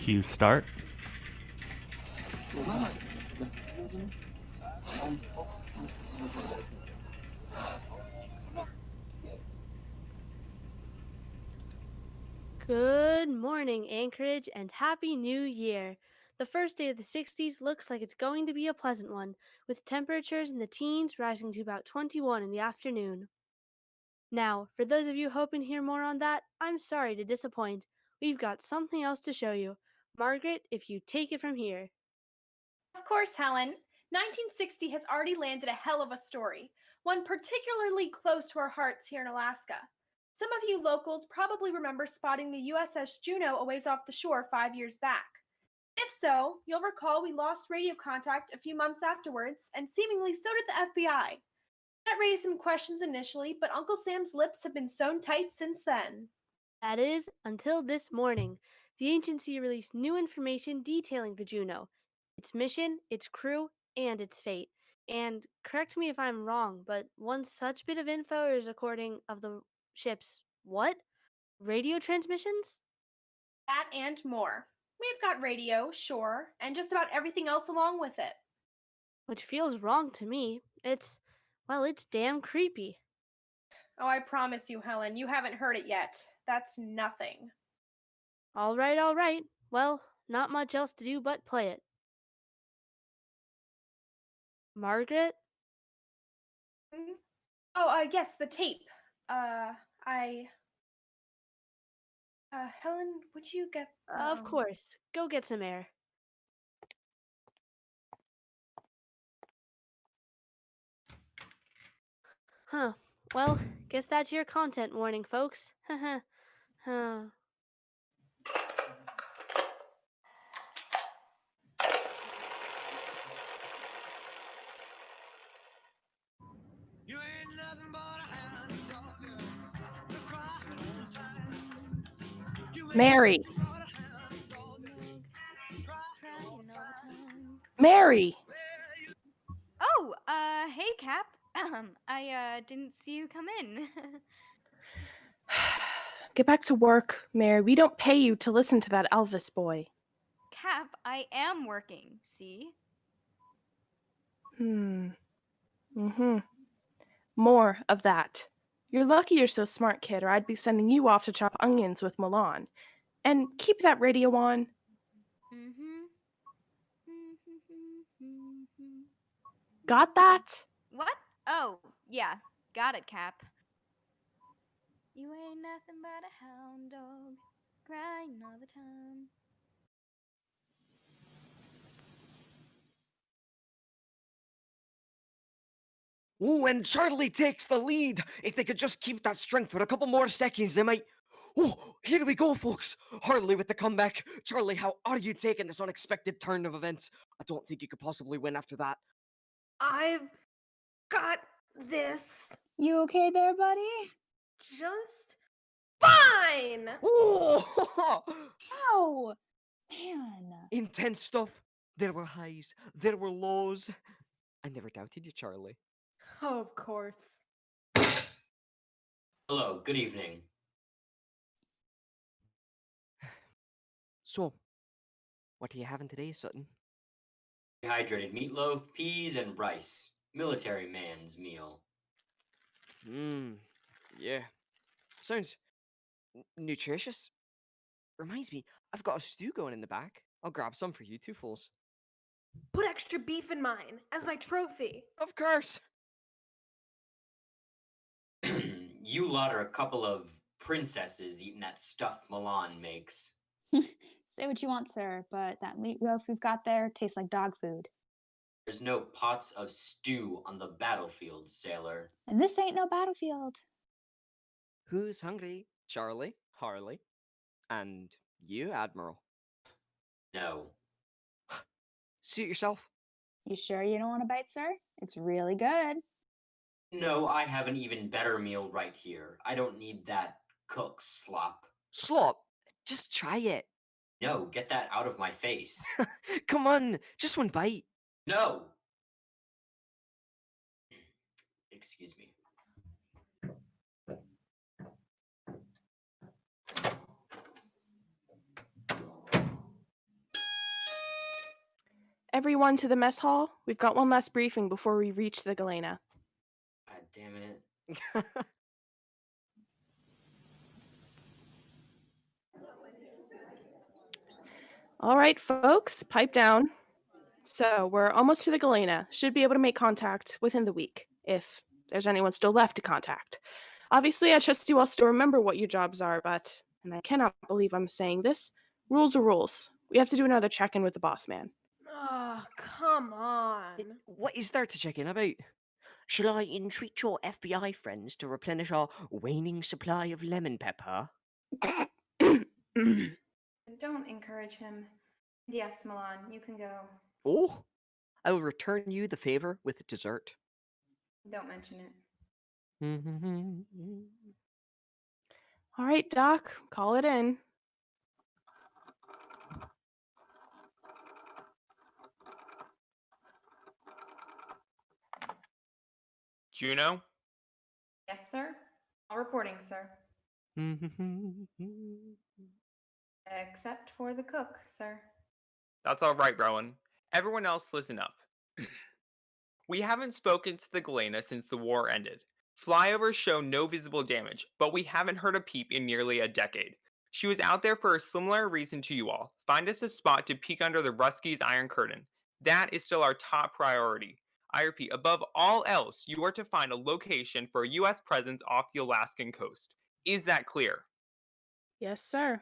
Cue start. Good morning, Anchorage, and Happy New Year! The first day of the 60s looks like it's going to be a pleasant one, with temperatures in the teens rising to about 21 in the afternoon. Now, for those of you hoping to hear more on that, I'm sorry to disappoint. We've got something else to show you. Margaret, if you take it from here. Of course, Helen. 1960 has already landed a hell of a story, one particularly close to our hearts here in Alaska. Some of you locals probably remember spotting the USS Juneau a ways off the shore 5 years back. If so, you'll recall we lost radio contact a few months afterwards, and seemingly so did the FBI. That raised some questions initially, but Uncle Sam's lips have been sewn tight since then. That is, until this morning. The agency released new information detailing the Juneau, its mission, its crew, and its fate. And correct me if I'm wrong, but one such bit of info is recording of the ship's what? Radio transmissions? That and more. We've got radio, sure, and just about everything else along with it. Which feels wrong to me. It's damn creepy. Oh, I promise you, Helen, you haven't heard it yet. That's nothing. All right. Well, not much else to do but play it. Margaret? Hmm? Oh, yes, the tape. Uh, I. Helen, would you get Of course. Go get some air. Huh. Well, guess that's your content warning, folks. Haha. Huh. You ain't nothing but a hound dog, girl. You cry all the time. You ain't Mary. nothing but a hound dog, girl. You cry all the time. Mary. Well, you Oh, hey, Cap. I didn't see you come in. Get back to work, Mary. We don't pay you to listen to that Elvis boy. Cap, I am working, see? Mm-hmm. More of that. You're lucky you're so smart, kid, or I'd be sending you off to chop onions with Milan. And keep that radio on. Mm-hmm. Got that? What? Oh, yeah. Got it, Cap. You ain't nothing but a hound dog, crying all the time. Oh, and Charlie takes the lead. If they could just keep that strength for a couple more seconds, they might. Oh, here we go, folks. Harley with the comeback. Charlie, how are you taking this unexpected turn of events? I don't think you could possibly win after that. I've got this You okay there, buddy? just fine. Oh, Ow! Man. intense stuff. There were highs, there were lows. I never doubted you, Charlie. Oh, of course. Hello, good evening. So, what are you having today, Sutton? Dehydrated meatloaf, peas, and rice. Military man's meal. Yeah. Sounds nutritious. Reminds me, I've got a stew going in the back. I'll grab some for you two fools. Put extra beef in mine as my trophy. Of course. You lot are a couple of princesses eating that stuff Milan makes. Say what you want, sir, but that meatloaf we've got there tastes like dog food. There's no pots of stew on the battlefield, sailor. And this ain't no battlefield. Who's hungry? Charlie, Harley, and you, Admiral. No. Suit yourself. You sure you don't want a bite, sir? It's really good. No, I have an even better meal right here. I don't need that cook's slop. Slop. Just try it. No, get that out of my face. Come on, just one bite. No! Excuse me. Everyone to the mess hall. We've got one last briefing before we reach the Galena. God damn it. All right, folks, pipe down. So we're almost to the Galena. Should be able to make contact within the week, if there's anyone still left to contact. Obviously, I trust you all still remember what your jobs are, but, and I cannot believe I'm saying this, rules are rules. We have to do another check-in with the boss man. Oh, come on. What is there to check in about? Shall I entreat your FBI friends to replenish our waning supply of lemon pepper? Don't encourage him. Yes, Milan, you can go. Oh, I will return you the favor with dessert. Don't mention it. All right, Doc, call it in. Juneau? Yes, sir. All reporting, sir. Except for the cook, sir. That's all right, Rowan. Everyone else listen up. We haven't spoken to the Galena since the war ended. Flyovers show no visible damage, but we haven't heard a peep in nearly a decade. She was out there for a similar reason to you all. Find us a spot to peek under the Ruskies' Iron Curtain. That is still our top priority. I repeat, above all else, you are to find a location for a U.S. presence off the Alaskan coast. Is that clear? Yes, sir.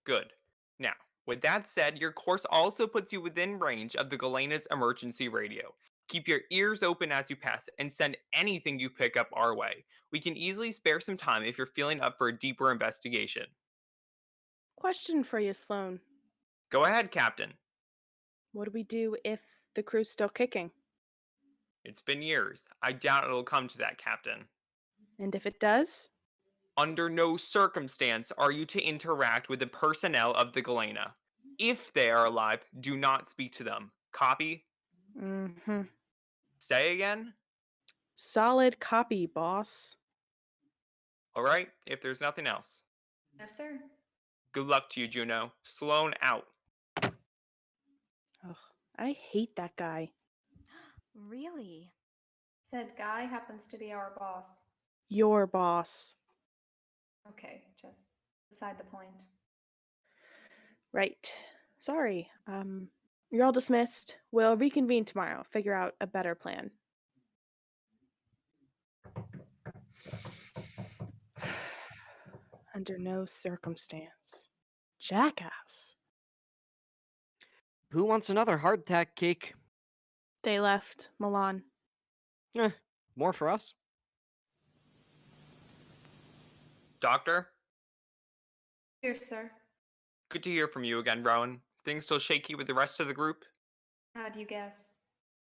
Good. Now, with that said, your course also puts you within range of the Galena's emergency radio. Keep your ears open as you pass and send anything you pick up our way. We can easily spare some time if you're feeling up for a deeper investigation. Question for you, Sloan. Go ahead, Captain. What do we do if the crew's still kicking? It's been years. I doubt it'll come to that, Captain. And if it does? Under no circumstance are you to interact with the personnel of the Galena. If they are alive, do not speak to them. Copy? Mm-hmm. Say again? Solid copy, boss. All right, if there's nothing else. No, sir. Good luck to you, Juneau. Sloan out. Ugh, I hate that guy. Really? Said guy happens to be our boss. Your boss. Okay, just beside the point. Right. Sorry. You're all dismissed. We'll reconvene tomorrow. Figure out a better plan. Under no circumstance. Jackass. Who wants another hardtack cake? They left Milan. More for us. Doctor? Here, sir. Good to hear from you again, Rowan. Things still shaky with the rest of the group? How do you guess?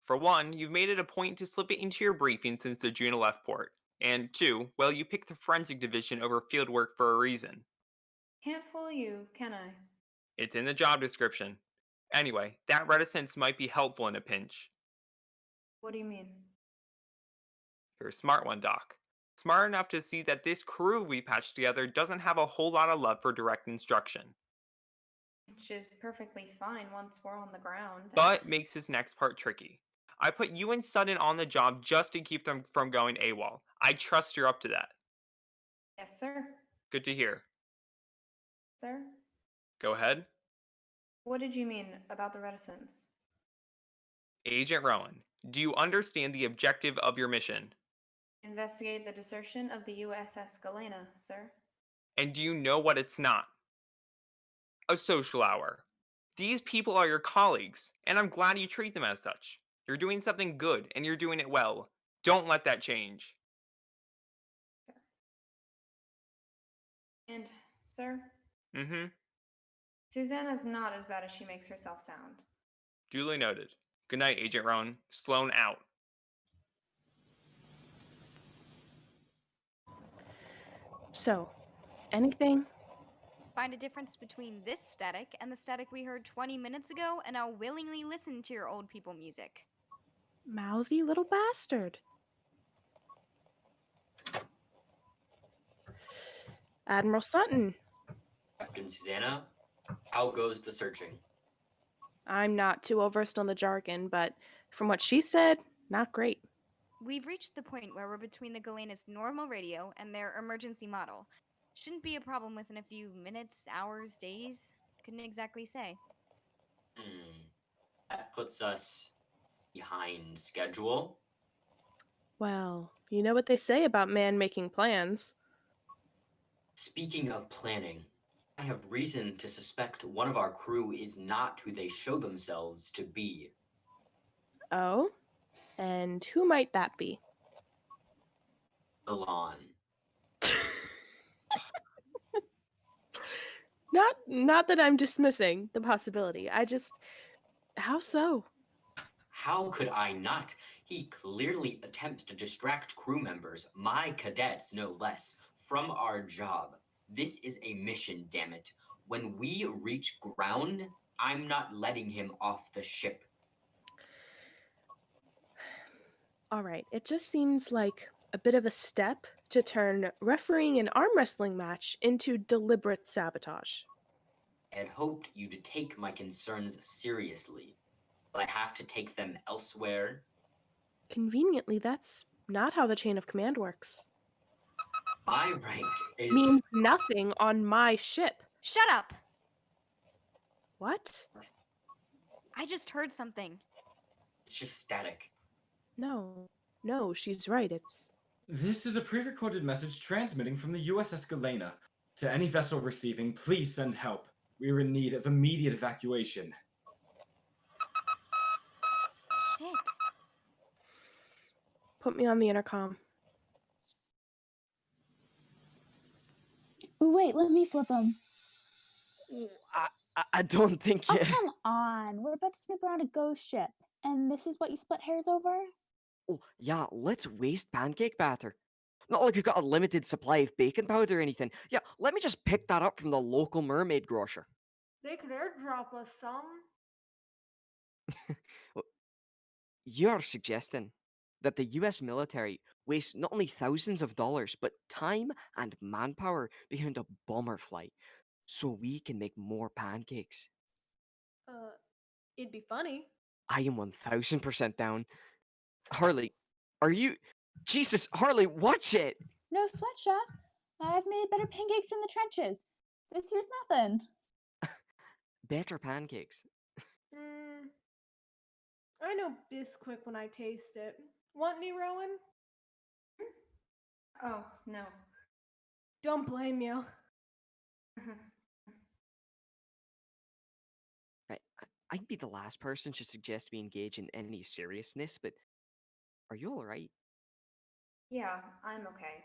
For one, you've made it a point to slip it into your briefing since the Juneau left port. And two, well, you picked the forensic division over field work for a reason. Can't fool you, can I? It's in the job description. Anyway, that reticence might be helpful in a pinch. What do you mean? You're a smart one, Doc. Smart enough to see that this crew we patched together doesn't have a whole lot of love for direct instruction. Which is perfectly fine once we're on the ground. But makes this next part tricky. I put you and Sutton on the job just to keep them from going AWOL. I trust you're up to that. Yes, sir. Good to hear. Sir? Go ahead. What did you mean about the reticence? Agent Rowan, do you understand the objective of your mission? Investigate the desertion of the USS Galena, sir. And do you know what it's not? A social hour. These people are your colleagues, and I'm glad you treat them as such. You're doing something good, and you're doing it well. Don't let that change. And, sir? Mm-hmm. Susanna's not as bad as she makes herself sound. Duly noted. Good night, Agent Rowan. Sloan out. So, anything? Find a difference between this static and the static we heard 20 minutes ago, and I'll willingly listen to your old people music. Mouthy little bastard. Admiral Sutton. Captain Susanna, how goes the searching? I'm not too well versed on the jargon, but from what she said, not great. We've reached the point where we're between the Galena's normal radio and their emergency model. Shouldn't be a problem within a few minutes, hours, days. Couldn't exactly say. That puts us behind schedule. Well, you know what they say about man making plans. Speaking of planning, I have reason to suspect one of our crew is not who they show themselves to be. Oh? And who might that be? Elon. Not that I'm dismissing the possibility. How so? How could I not? He clearly attempts to distract crew members, my cadets no less, from our job. This is a mission, damn it. When we reach ground, I'm not letting him off the ship. All right, it just seems like a bit of a step to turn refereeing an arm wrestling match into deliberate sabotage. I had hoped you'd take my concerns seriously, but I have to take them elsewhere. Conveniently, that's not how the chain of command works. My rank is. Means nothing on my ship. Shut up! What? I just heard something. It's just static. No, she's right. This is a pre-recorded message transmitting from the USS Galena. To any vessel receiving, please send help. We are in need of immediate evacuation. Shit. Put me on the intercom. Ooh, wait, let me flip them. I don't think Oh, you. come on. We're about to snoop around a ghost ship. And this is what you split hairs over? Oh, yeah, let's waste pancake batter. Not like we've got a limited supply of baking powder or anything. Yeah, let me just pick that up from the local mermaid grocer. They could airdrop us some. You're suggesting that the US military wastes not only thousands of dollars, but time and manpower behind a bomber flight so we can make more pancakes. It'd be funny. I am 1000% down. Harley, are you. Jesus, Harley, watch it! No sweat, Shot. I've made better pancakes in the trenches. This here's nothing. Better pancakes. I know Bisquick when I taste it. Want any, Rowan? Oh, no. Don't blame you. I'd be the last person to suggest we engage in any seriousness, but are you alright? Yeah, I'm okay.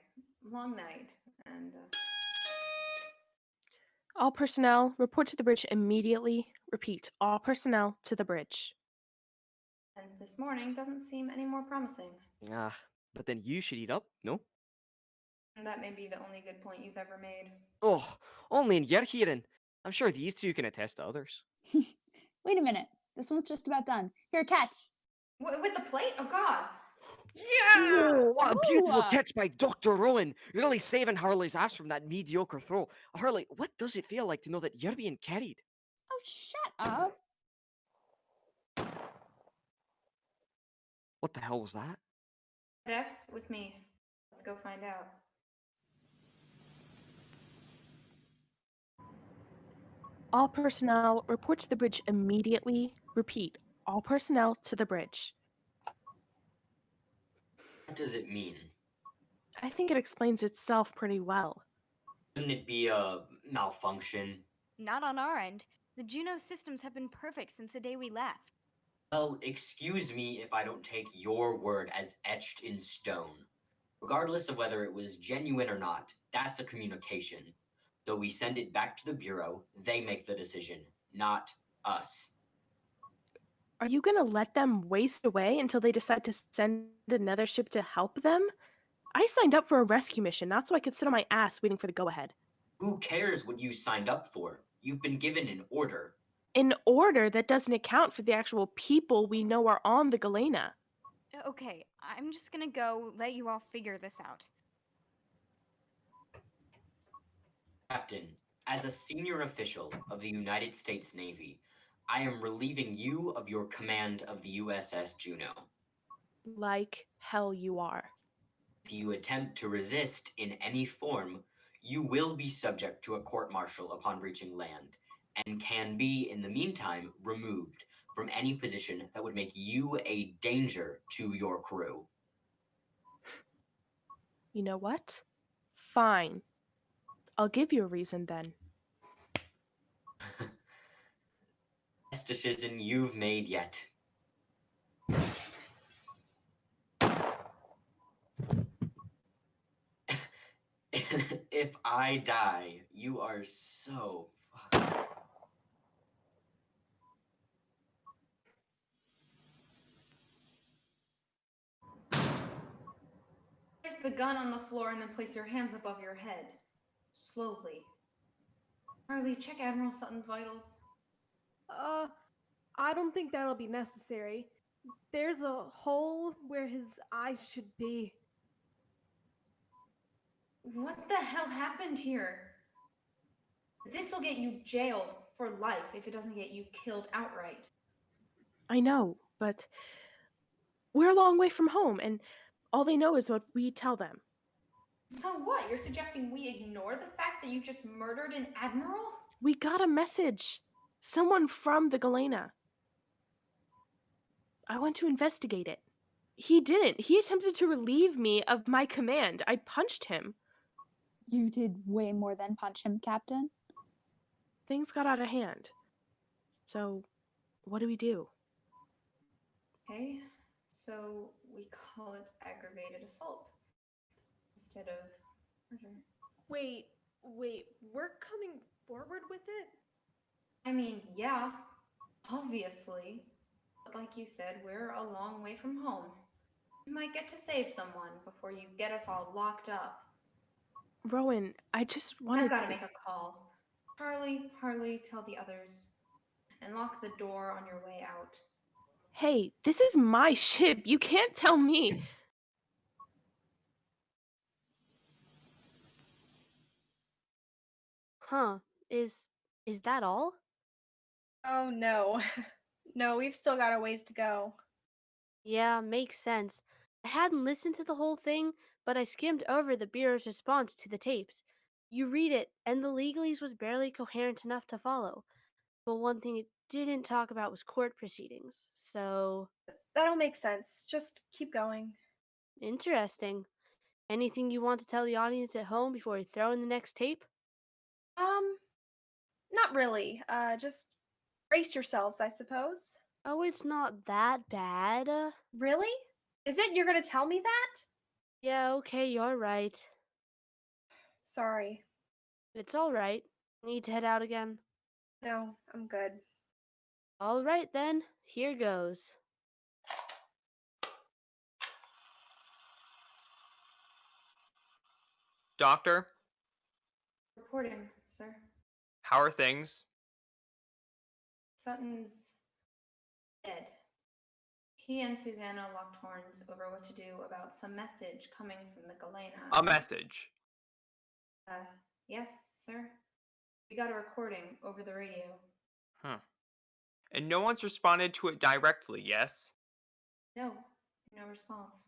Long night, and All personnel, report to the bridge immediately. Repeat, all personnel to the bridge. and this morning doesn't seem any more promising. Ah, but then you should eat up, no? And that may be the only good point you've ever made. Oh, only in your hearing. I'm sure these two can attest to others. Wait a minute. This one's just about done. Here, catch. With the plate? Oh, God. Oh, what a beautiful Ooh. catch by Dr. Rowan. Really saving Harley's ass from that mediocre throw. Harley, what does it feel like to know that you're being carried? Oh, shut up. What the hell was that? Cadets, with me. Let's go find out. All personnel, report to the bridge immediately. Repeat, all personnel to the bridge. What does it mean? I think it explains itself pretty well. Couldn't it be a malfunction? Not on our end. The Juneau systems have been perfect since the day we left. Well, excuse me if I don't take your word as etched in stone. Regardless of whether it was genuine or not, that's a communication. So we send it back to the Bureau, they make the decision, not us. Are you gonna let them waste away until they decide to send another ship to help them? I signed up for a rescue mission, not so I could sit on my ass waiting for the go-ahead. Who cares what you signed up for? You've been given an order. An order that doesn't account for the actual people we know are on the Galena. Okay, I'm just gonna go let you all figure this out. Captain, as a senior official of the United States Navy, I am relieving you of your command of the USS Juneau. Like hell you are. If you attempt to resist in any form, you will be subject to a court-martial upon reaching land, and can be, in the meantime, removed from any position that would make you a danger to your crew. You know what? Fine. I'll give you a reason then. Best decision you've made yet. If I die, you are so fucked. Place the gun on the floor and then place your hands above your head. Slowly. Charlie, check Admiral Sutton's vitals. I don't think that'll be necessary. There's a hole where his eyes should be. What the hell happened here? This'll get you jailed for life if it doesn't get you killed outright. I know, but we're a long way from home, and all they know is what we tell them. So what? You're suggesting we ignore the fact that you just murdered an admiral? We got a message. Someone from the Galena. I went to investigate it. He didn't. He attempted to relieve me of my command. I punched him. You did way more than punch him, Captain. Things got out of hand. So, what do we do? Okay, so we call it aggravated assault instead of murder. Wait, we're coming forward with it? I mean, yeah, obviously. But like you said, we're a long way from home. You might get to save someone before you get us all locked up. Rowan, I just wanted I've got to make a call. Charlie, Harley, tell the others. And lock the door on your way out. Hey, this is my ship. You can't tell me. Huh. Is that all? Oh no. No, we've still got a ways to go. Yeah, makes sense. I hadn't listened to the whole thing, but I skimmed over the Bureau's response to the tapes. You read it, and the legalese was barely coherent enough to follow. But one thing it didn't talk about was court proceedings. So, That'll make sense. Just keep going. interesting. Anything you want to tell the audience at home before we throw in the next tape? Not really. Just brace yourselves, I suppose. Oh, it's not that bad. Really? Is it you're gonna tell me that? Yeah, okay, you're right. Sorry. It's all right. Need to head out again? No, I'm good. All right then, here goes. Doctor, Reporting, sir. how are things? Sutton's dead. He and Susanna locked horns over what to do about some message coming from the Galena. A message. Yes, sir. We got a recording over the radio. Huh. And no one's responded to it directly, yes? No response.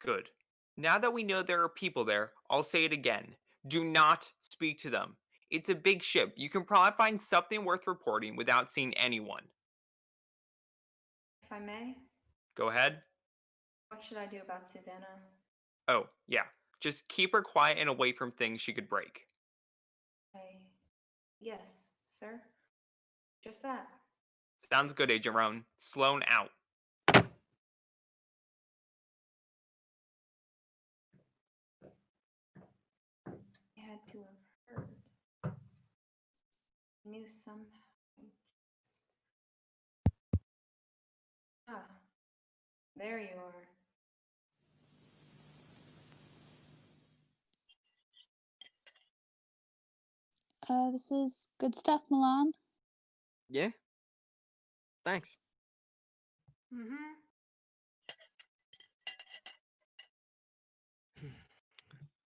Good. Now that we know there are people there, I'll say it again. Do not speak to them. It's a big ship. You can probably find something worth reporting without seeing anyone. If I may, Go ahead. what should I do about Susanna? Oh, yeah. Just keep her quiet and away from things she could break. Yes, sir. Just that. Sounds good, Agent Roan. Sloan out. I had to have heard. I knew somehow. Ah, there you are. This is good stuff, Milan. Yeah. Thanks. Mm-hmm.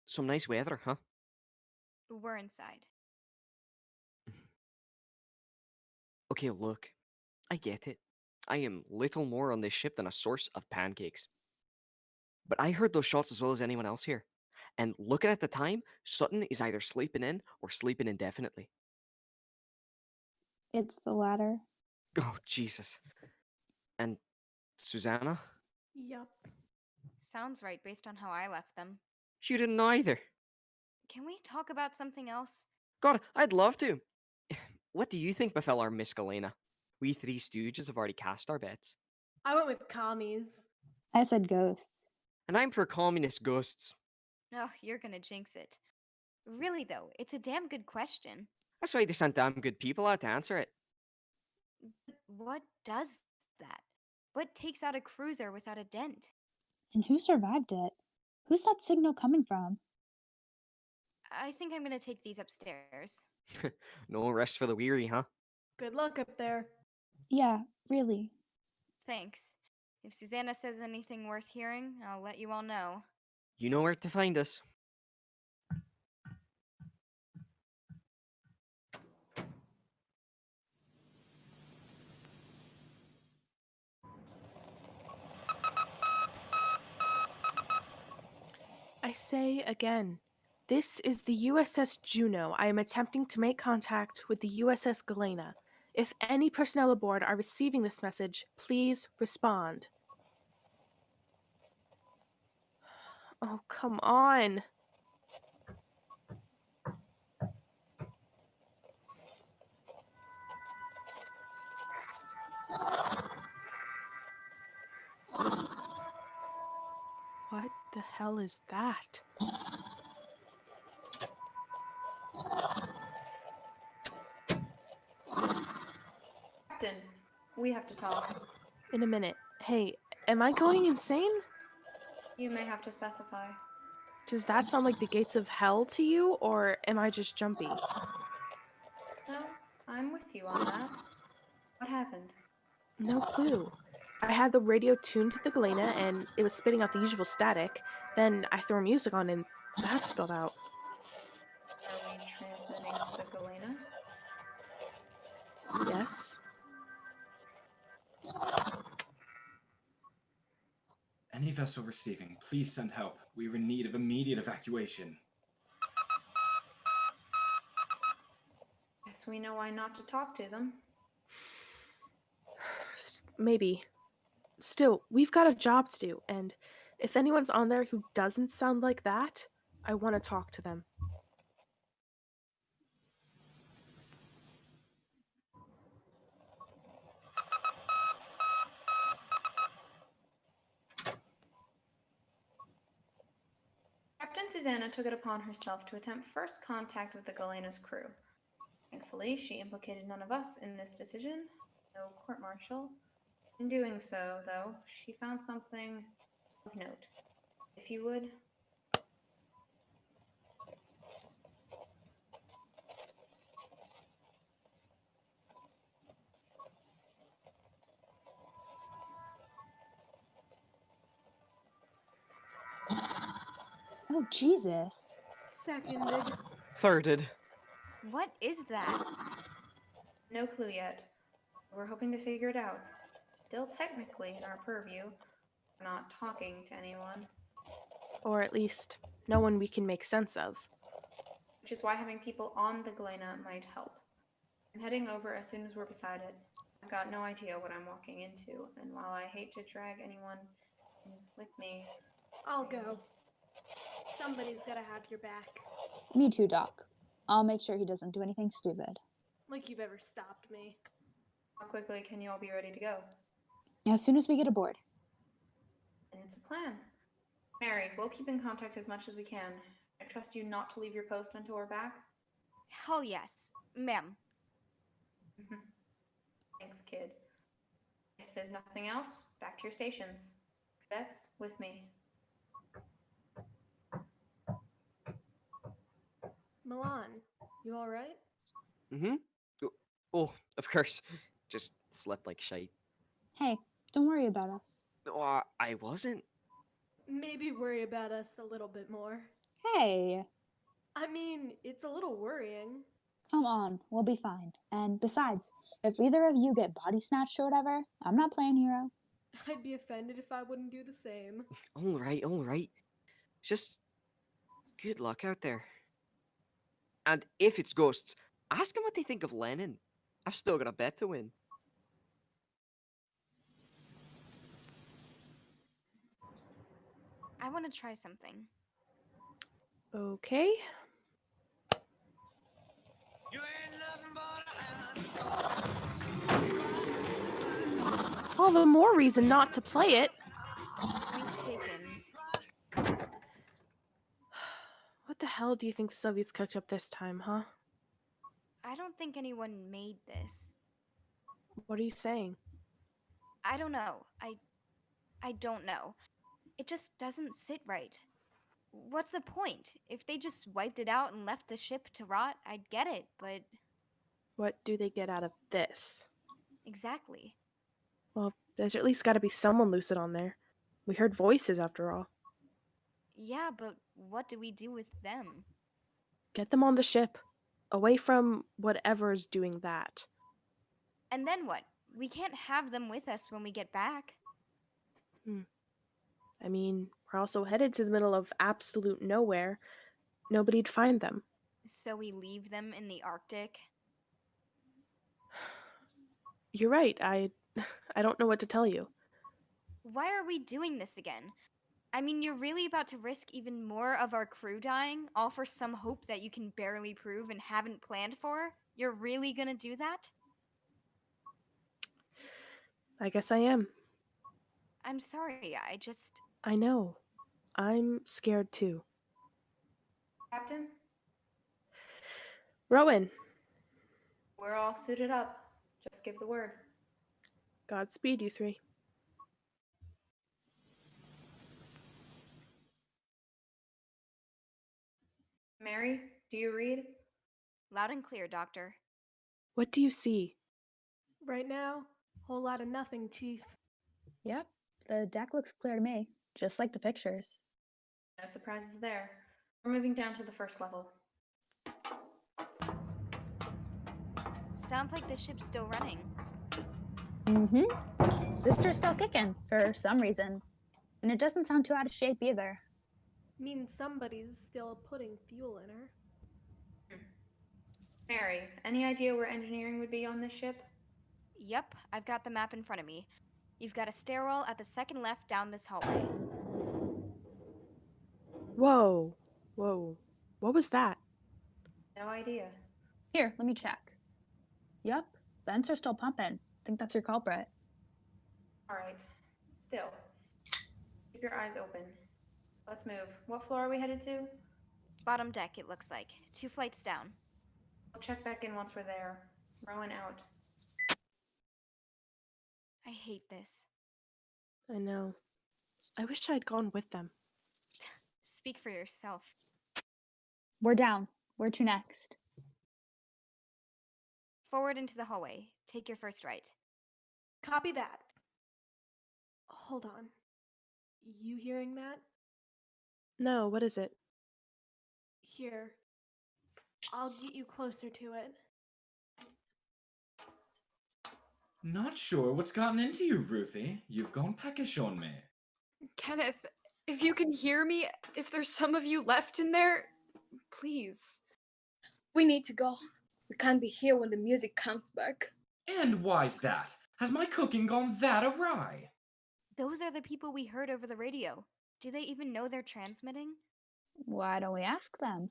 Some nice weather, huh? We're inside. Okay, look. I get it. I am little more on this ship than a source of pancakes. But I heard those shots as well as anyone else here. And looking at the time, Sutton is either sleeping in or sleeping indefinitely. It's the latter. Oh, Jesus. And Susanna? Yup. Sounds right based on how I left them. You didn't know either. Can we talk about something else? God, I'd love to. What do you think befell our Miss Galena? We three stooges have already cast our bets. I went with commies. I said ghosts. And I'm for communist ghosts. Oh, you're gonna jinx it. Really, though, it's a damn good question. That's why they sent damn good people out to answer it. But what does that? What takes out a cruiser without a dent? And who survived it? Who's that signal coming from? I think I'm gonna take these upstairs. No rest for the weary, huh? Good luck up there. Yeah, really. Thanks. If Susanna says anything worth hearing, I'll let you all know. You know where to find us. I say again, this is the USS Juneau. I am attempting to make contact with the USS Galena. If any personnel aboard are receiving this message, please respond. Oh, come on. What the hell is that? Captain, we have to talk. In a minute. Hey, am I going insane? You may have to specify. Does that sound like the gates of hell to you, or am I just jumpy? No, I'm with you on that. What happened? No clue. I had the radio tuned to the Galena and it was spitting out the usual static. Then I threw music on and that spilled out. Are we transmitting to the Galena? Yes. Any vessel receiving, please send help. We are in need of immediate evacuation. Guess we know why not to talk to them. Maybe. Still, we've got a job to do, and if anyone's on there who doesn't sound like that, I want to talk to them. Captain Susanna took it upon herself to attempt first contact with the Galena's crew. Thankfully, she implicated none of us in this decision. No court-martial. In doing so, though, she found something of note. If you would. Oh, Jesus. Seconded. Thirded. What is that? No clue yet. We're hoping to figure it out. Still technically in our purview. We're not talking to anyone. Or at least, no one we can make sense of. Which is why having people on the Galena might help. I'm heading over as soon as we're beside it. I've got no idea what I'm walking into, and while I hate to drag anyone in with me, I'll go. Somebody's gotta have your back. Me too, Doc. I'll make sure he doesn't do anything stupid. Like you've ever stopped me. how quickly can you all be ready to go? As soon as we get aboard. And it's a plan. Mary, we'll keep in contact as much as we can. I trust you not to leave your post until we're back. Hell yes, ma'am. Thanks, kid. If there's nothing else, back to your stations. Cadets, with me. Milan, you alright? Mm-hmm. Oh, of course. Just slept like shite. Hey, don't worry about us. Oh, I wasn't. Maybe worry about us a little bit more. Hey, I mean, it's a little worrying. come on, we'll be fine. And besides, If either of you get body snatched or whatever, I'm not playing hero. I'd be offended if I wouldn't do the same. All right, all right. Just good luck out there. And if it's ghosts, ask them what they think of Lennon. I've still got a bet to win. I want to try something. Okay. You ain't nothing but a hound dog. All the more reason not to play it. Point taken. What the hell do you think the Soviets cooked up this time, huh? I don't think anyone made this. What are you saying? I don't know. I don't know. It just doesn't sit right. What's the point? If they just wiped it out and left the ship to rot, I'd get it, but What do they get out of this? exactly. Well, there's at least got to be someone lucid on there. We heard voices after all. Yeah, but what do we do with them? Get them on the ship. Away from whatever's doing that. And then what? We can't have them with us when we get back. I mean, we're also headed to the middle of absolute nowhere. Nobody'd find them. So we leave them in the Arctic. You're right. I don't know what to tell you. Why are we doing this again? I mean, you're really about to risk even more of our crew dying, all for some hope that you can barely prove and haven't planned for? You're really gonna do that? I guess I am. I'm sorry, I know. I'm scared too. Captain, Rowan, we're all suited up. Just give the word. Godspeed, you three. Mary, do you read? Loud and clear, Doctor. What do you see? Right now, whole lot of nothing, Chief. Yep, the deck looks clear to me, just like the pictures. No surprises there. We're moving down to the first level. Sounds like the ship's still running. Mm-hmm. Sister's still kicking, for some reason. And it doesn't sound too out of shape either. Means somebody's still putting fuel in her. Mary, any idea where engineering would be on this ship? Yep, I've got the map in front of me. You've got a stairwell at the second left down this hallway. Whoa. Whoa. What was that? No idea. Here, let me check. Yep, vents are still pumping. Think that's your culprit. All right. Still. Keep your eyes open. Let's move. What floor are we headed to? Bottom deck, it looks like. 2 flights down. We'll check back in once we're there. Rowan out. I hate this. I know. I wish I'd gone with them. Speak for yourself. We're down. Where to next? Forward into the hallway. Take your first right. Copy that. Hold on. You hearing that? No, what is it? Here. I'll get you closer to it. Not sure what's gotten into you, Ruthie. You've gone peckish on me. Kenneth, if you can hear me, if there's some of you left in there, please. We need to go. We can't be here when the music comes back. And why's that? Has my cooking gone that awry? Those are the people we heard over the radio. Do they even know they're transmitting? Why don't we ask them?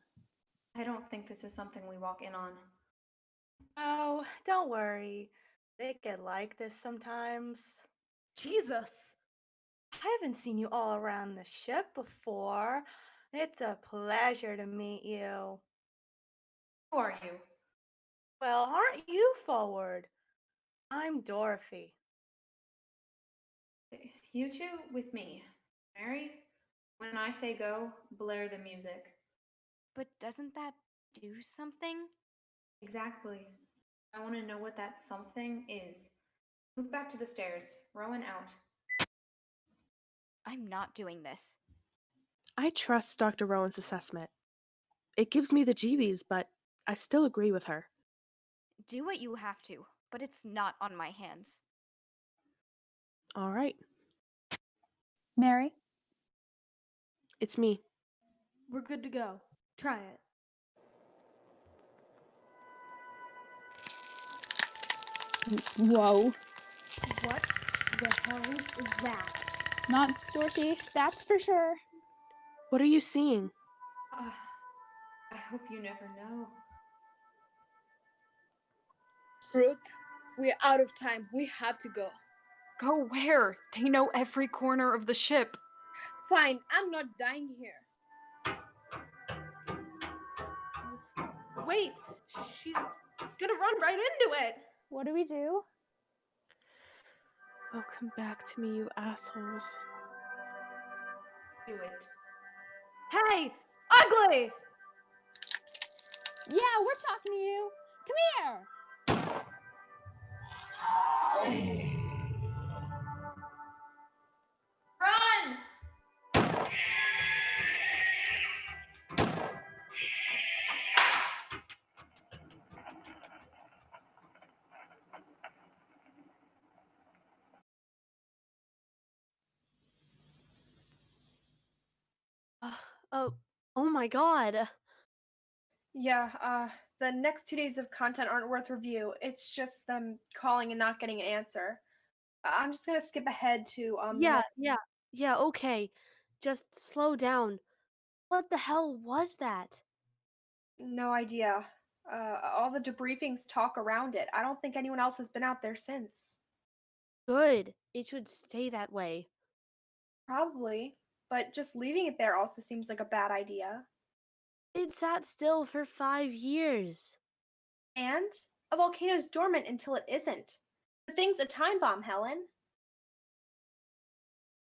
I don't think this is something we walk in on. Oh, don't worry. They get like this sometimes. Jesus! I haven't seen you all around the ship before. It's a pleasure to meet you. Who are you? Well, aren't you forward? I'm Dorothy. You two with me. Mary, when I say go, blare the music. But doesn't that do something? Exactly. I want to know what that something is. Move back to the stairs. Rowan out. I'm not doing this. I trust Dr. Rowan's assessment. It gives me the jeebies, but I still agree with her. Do what you have to. but it's not on my hands. All right. Mary? It's me. We're good to go. Try it. Whoa. What the hell is that? Not Dorothy, that's for sure. What are you seeing? I hope you never know. Ruth, we're out of time. We have to go. Go where? They know every corner of the ship. Fine, I'm not dying here. Wait, she's gonna run right into it. What do we do? Oh, come back to me, you assholes. Do it. Hey, ugly! Yeah, we're talking to you. Come here. Run! Oh, oh my god. Yeah, the next 2 days of content aren't worth review. It's just them calling and not getting an answer. I'm just gonna skip ahead to Yeah, okay. Just slow down. What the hell was that? no idea. All the debriefings talk around it. I don't think anyone else has been out there since. Good. It should stay that way. Probably, but just leaving it there also seems like a bad idea. It sat still for 5 years. And a volcano's dormant until it isn't. The thing's a time bomb, Helen.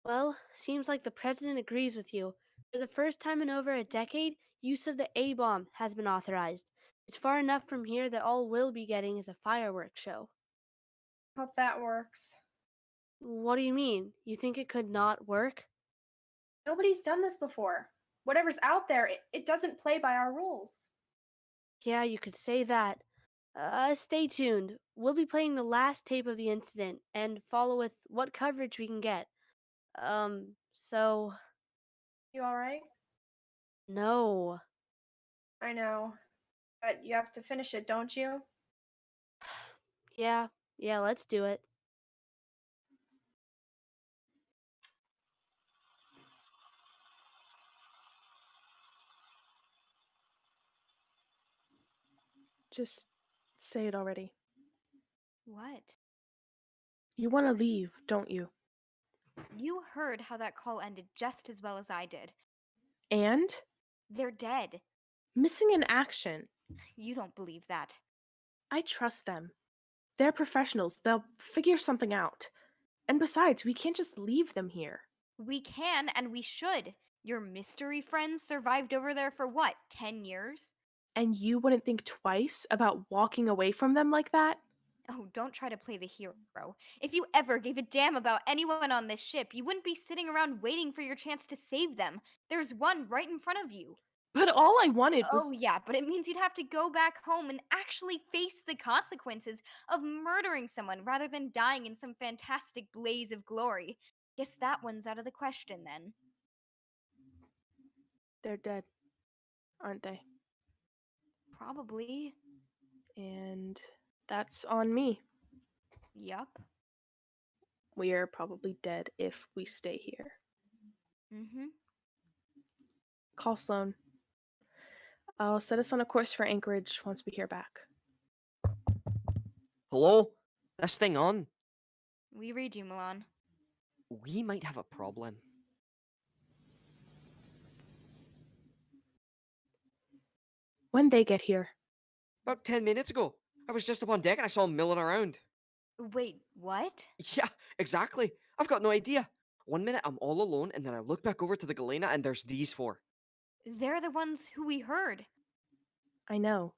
Well, seems like the president agrees with you. For the first time in over a decade, use of the A-bomb has been authorized. It's far enough from here that all we'll be getting is a fireworks show. Hope that works. What do you mean? You think it could not work? Nobody's done this before. Whatever's out there, it doesn't play by our rules. Yeah, you could say that. Stay tuned. We'll be playing the last tape of the incident and follow with what coverage we can get. So. You alright? No. I know. But you have to finish it, don't you? Yeah, let's do it. Just say it already. What? You want to leave, don't you? You heard how that call ended just as well as I did. And? They're dead. Missing in action. You don't believe that. I trust them. They're professionals. They'll figure something out. And besides, we can't just leave them here. We can and we should. Your mystery friends survived over there for what, 10 years? And you wouldn't think twice about walking away from them like that? Oh, don't try to play the hero. If you ever gave a damn about anyone on this ship, you wouldn't be sitting around waiting for your chance to save them. There's one right in front of you. But all I wanted was. Oh, yeah, but it means you'd have to go back home and actually face the consequences of murdering someone rather than dying in some fantastic blaze of glory. Guess that one's out of the question then. They're dead, aren't they? Probably. And that's on me. Yup. We are probably dead if we stay here. Mm-hmm. Call Sloan. I'll set us on a course for Anchorage once we hear back. Hello? This thing on? We read you, Milan. We might have a problem. When they get here? About 10 minutes ago. I was just up on deck and I saw them milling around. Wait, what? Yeah, exactly. I've got no idea. 1 minute I'm all alone, and then I look back over to the Galena and there's these four. They're the ones who we heard. I know.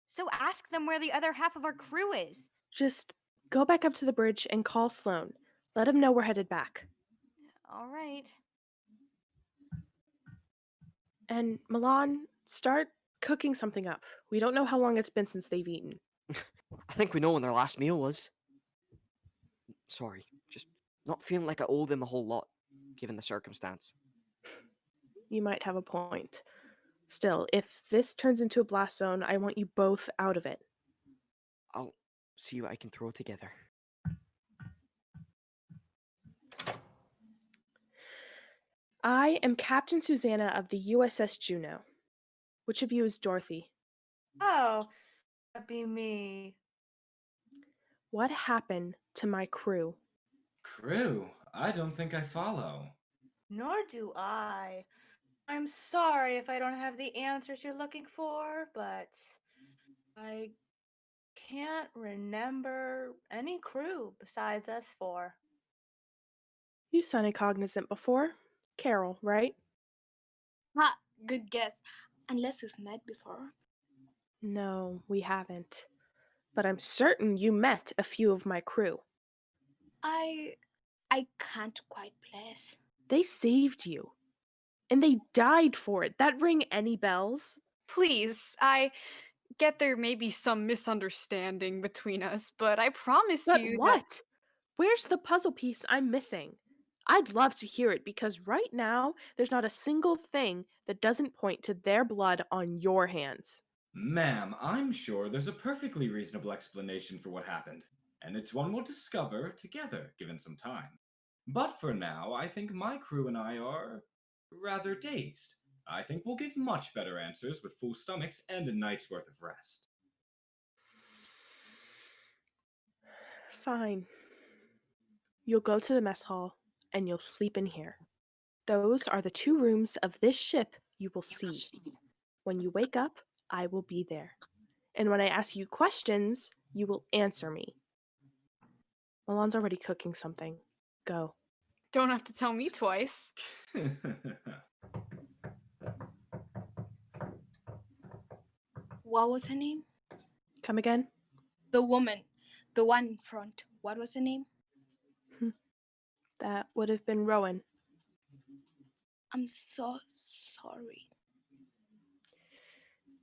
So ask them where the other half of our crew is. Just go back up to the bridge and call Sloan. Let him know we're headed back. All right. And Milan, start cooking something up. We don't know how long it's been since they've eaten. I think we know when their last meal was. Sorry, just not feeling like I owe them a whole lot, given the circumstance. You might have a point. Still, if this turns into a blast zone, I want you both out of it. I'll see what I can throw together. I am Captain Susanna of the USS Juneau. Which of you is Dorothy? Oh, that'd be me. What happened to my crew? Crew? I don't think I follow. Nor do I. I'm sorry if I don't have the answers you're looking for, but I can't remember any crew besides us four. You sounded cognizant before. Carol, right? Ha, good guess. Unless we've met before. No, we haven't. But I'm certain you met a few of my crew. I can't quite place. They saved you. And they died for it. That ring any bells? Please, I get there may be some misunderstanding between us, but I promise But you that. what? Where's the puzzle piece I'm missing? I'd love to hear it because right now, there's not a single thing that doesn't point to their blood on your hands. Ma'am, I'm sure there's a perfectly reasonable explanation for what happened, and it's one we'll discover together, given some time. But for now, I think my crew and I are rather dazed. I think we'll give much better answers with full stomachs and a night's worth of rest. Fine. You'll go to the mess hall and you'll sleep in here. Those are the 2 rooms of this ship you will see. When you wake up, I will be there. And when I ask you questions, you will answer me. Milan's already cooking something. Go. Don't have to tell me twice. What was her name? Come again? The woman. The one in front. What was her name? That would have been Rowan. I'm so sorry.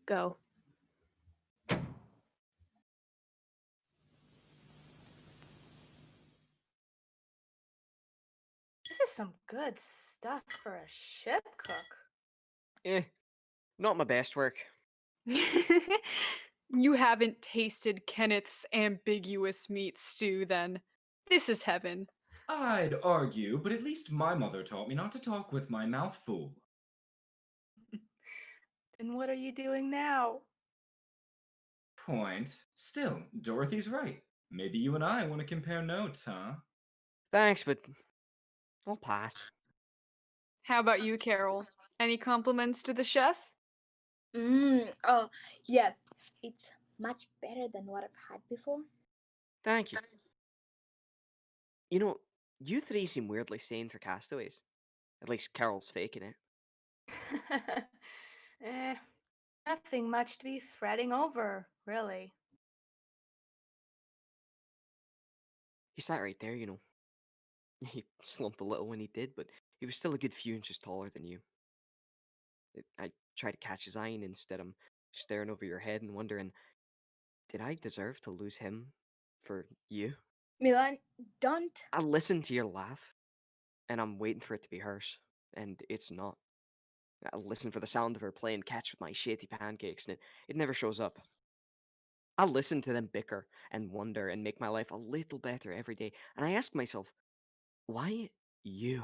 Go. This is some good stuff for a ship cook. Not my best work. You haven't tasted Kenneth's ambiguous meat stew, then. This is heaven. I'd argue, but at least my mother taught me not to talk with my mouth full. Then what are you doing now? Point. Still, Dorothy's right. Maybe you and I want to compare notes, huh? Thanks, but I'll pass. How about you, Carol? Any compliments to the chef? Oh, yes. It's much better than what I've had before. Thank you. You know, you 3 seem weirdly sane for castaways. At least Carol's faking it. Nothing much to be fretting over, really. He sat right there, you know. He slumped a little when he did, but he was still a good few inches taller than you. I tried to catch his eye, and instead I'm staring over your head and wondering, did I deserve to lose him for you? Milan, don't. I listened to your laugh, and I'm waiting for it to be hers, and it's not. I listen for the sound of her playing catch with my shitty pancakes, and it never shows up. I listen to them bicker and wonder and make my life a little better every day, and I ask myself, why you?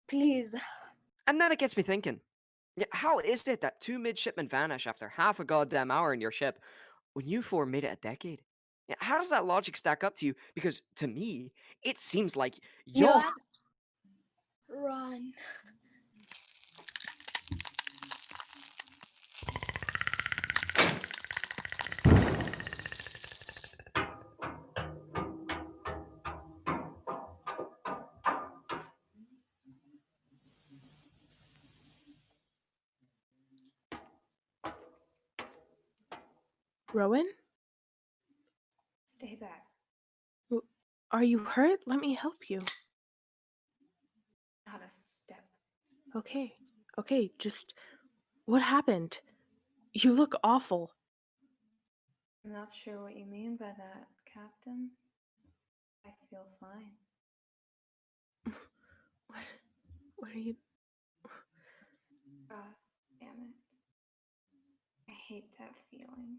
Please. And then it gets me thinking, how is it that 2 midshipmen vanish after half a goddamn hour in your ship when you 4 made it a decade? How does that logic stack up to you? Because to me, it seems like y'all. Milan, run. Rowan? Stay back. Are you hurt? Let me help you. Not a step. Okay, just what happened? You look awful. I'm not sure what you mean by that, Captain. I feel fine. What are you? God damn it. I hate that feeling.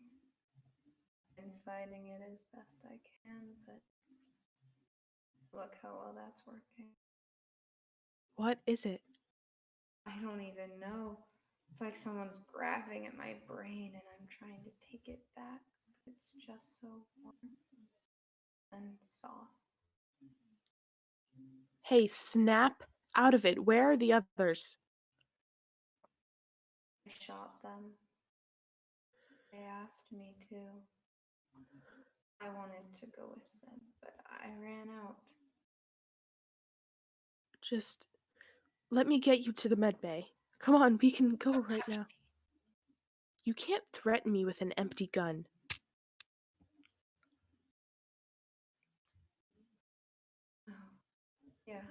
I'm fighting it as best I can, but look how well that's working. What is it? I don't even know. It's like someone's grabbing at my brain and I'm trying to take it back, but it's just so warm and soft. Hey, snap out of it. Where are the others? I shot them. They asked me to. I wanted to go with them, but I ran out. Just let me get you to the med bay. Come on, we can go right now. You can't threaten me with an empty gun. Oh, yeah.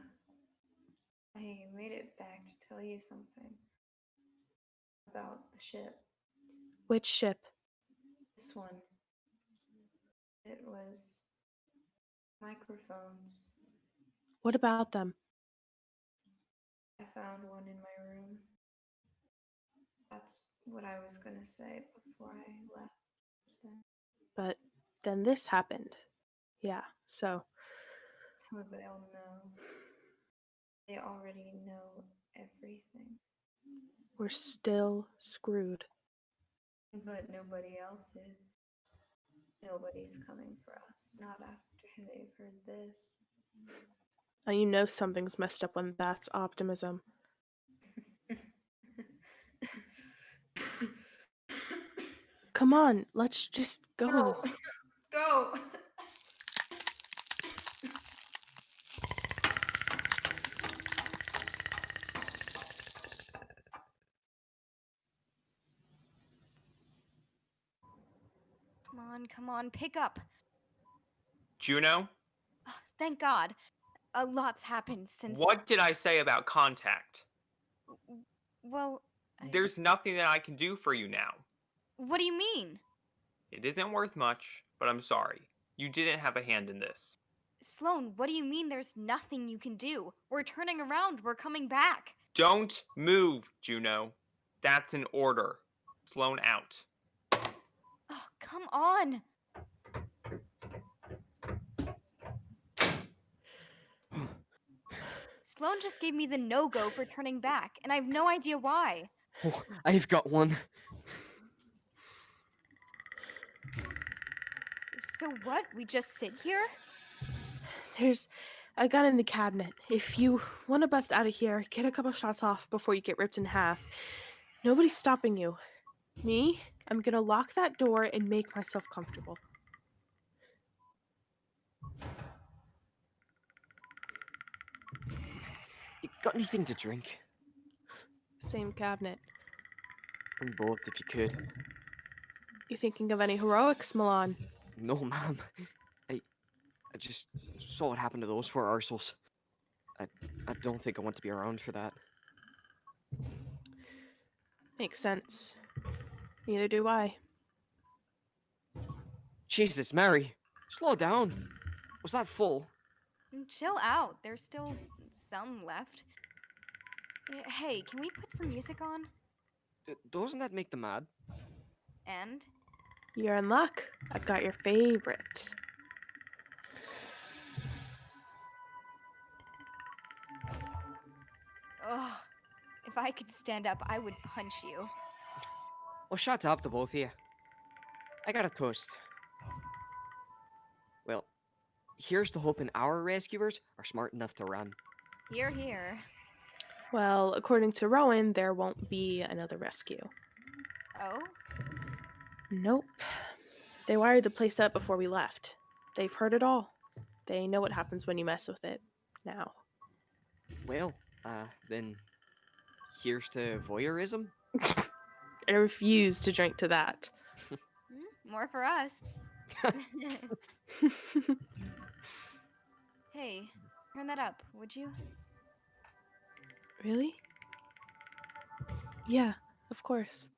I made it back to tell you something about the ship. Which ship? This one. It was microphones. What about them? I found one in my room. That's what I was gonna say before I left. Then. But then this happened. Yeah, so So they'll know. They already know everything. we're still screwed. But nobody else is. Nobody's coming for us. Not after they've heard this. And you know something's messed up when that's optimism. Come on, let's just go. Go! Come on, pick up. Juneau, Oh, thank God. A lot's happened since. what did I say about contact? Well, There's nothing that I can do for you now. what do you mean? It isn't worth much, but I'm sorry. You didn't have a hand in this. Sloan, what do you mean there's nothing you can do? We're turning around, we're coming back. Don't move, Juneau. That's an order. Sloan out. Oh, come on. Sloan just gave me the no-go for turning back, and I have no idea why. Oh, I've got one. So what? We just sit here? There's a gun in the cabinet. If you want to bust out of here, get a couple shots off before you get ripped in half. Nobody's stopping you. Me? I'm gonna lock that door and make myself comfortable. You got anything to drink? Same cabinet. Bring both if you could. You thinking of any heroics, Milan? No, ma'am. I just saw what happened to those four arseholes. I don't think I want to be around for that. Makes sense. Neither do I. Jesus, Mary. Slow down. Was that full? Chill out. There's still some left. Hey, can we put some music on? Doesn't that make them mad? And? You're in luck. I've got your favorite. Ugh. If I could stand up, I would punch you. Well, shut up, the both of you. I got a toast. Well, here's to hoping our rescuers are smart enough to run. Here, here. Well, according to Rowan, there won't be another rescue. Oh? Nope. They wired the place up before we left. They've heard it all. They know what happens when you mess with it. Now. Well, then here's to voyeurism. I refuse to drink to that. More for us. Hey, turn that up, would you? Really? Yeah, of course.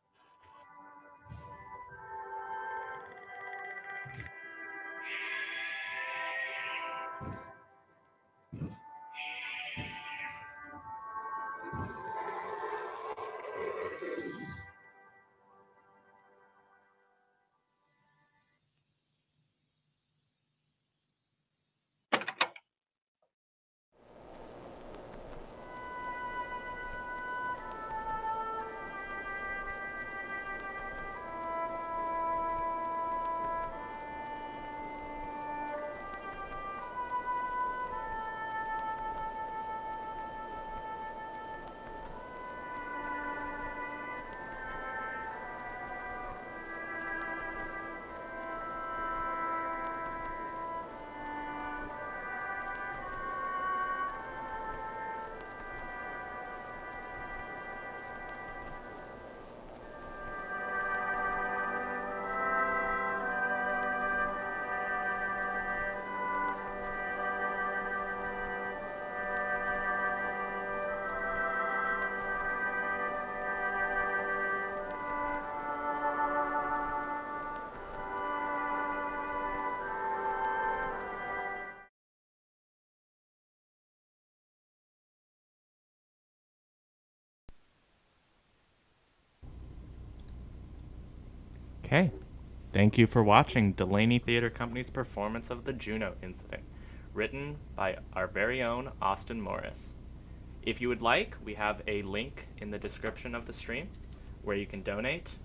Okay. Thank you for watching Dulaney Theatre Company's performance of the Juneau Incident, written by our very own Austin Morris. If you would like, we have a link in the description of the stream where you can donate.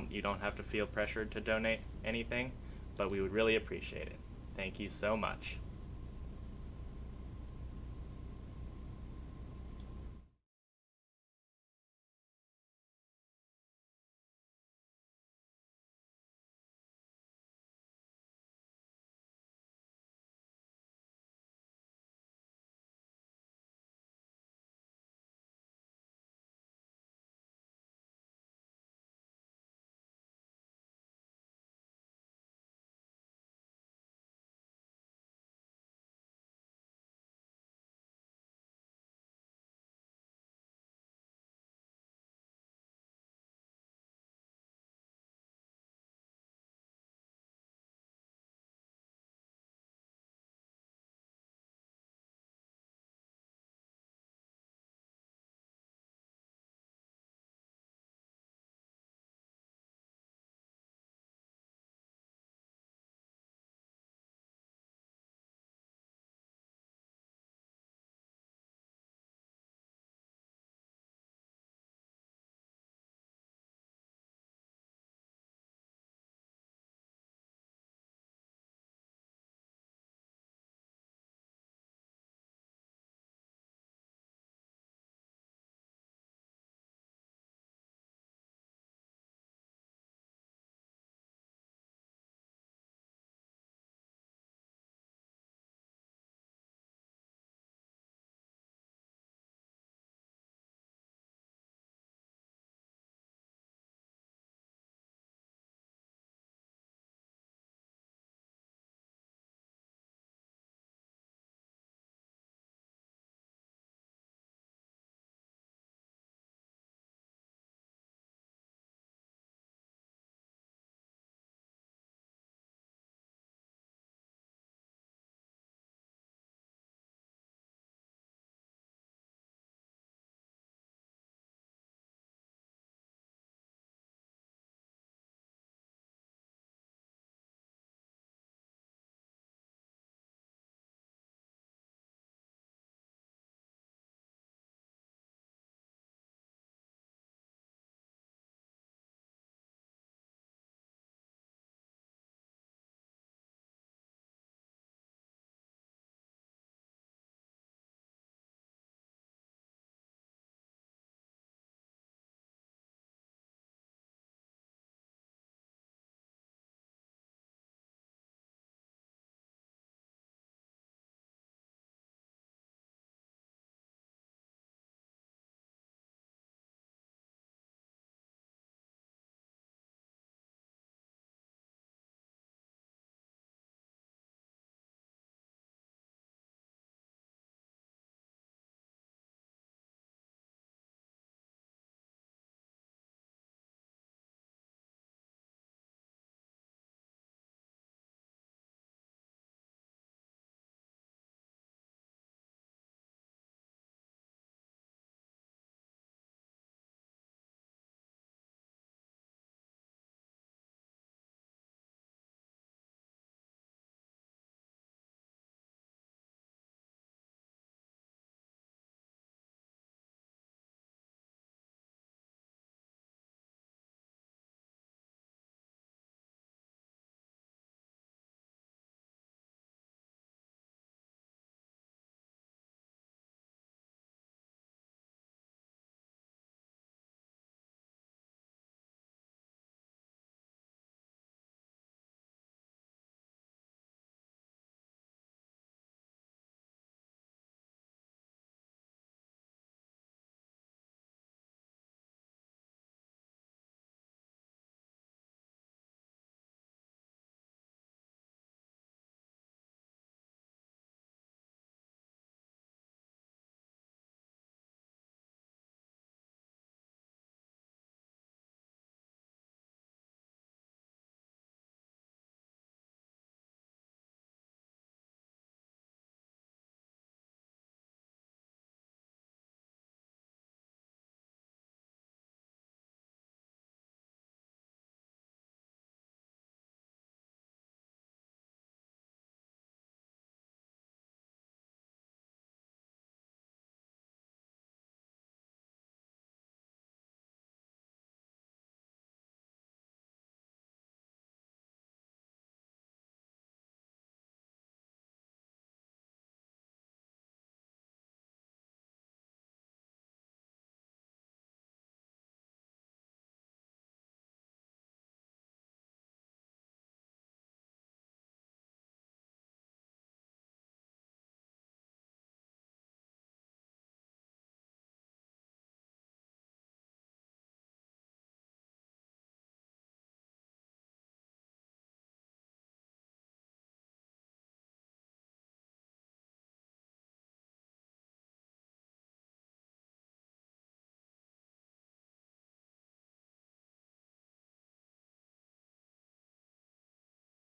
You don't have to feel pressured to donate anything, but we would really appreciate it. Thank you so much.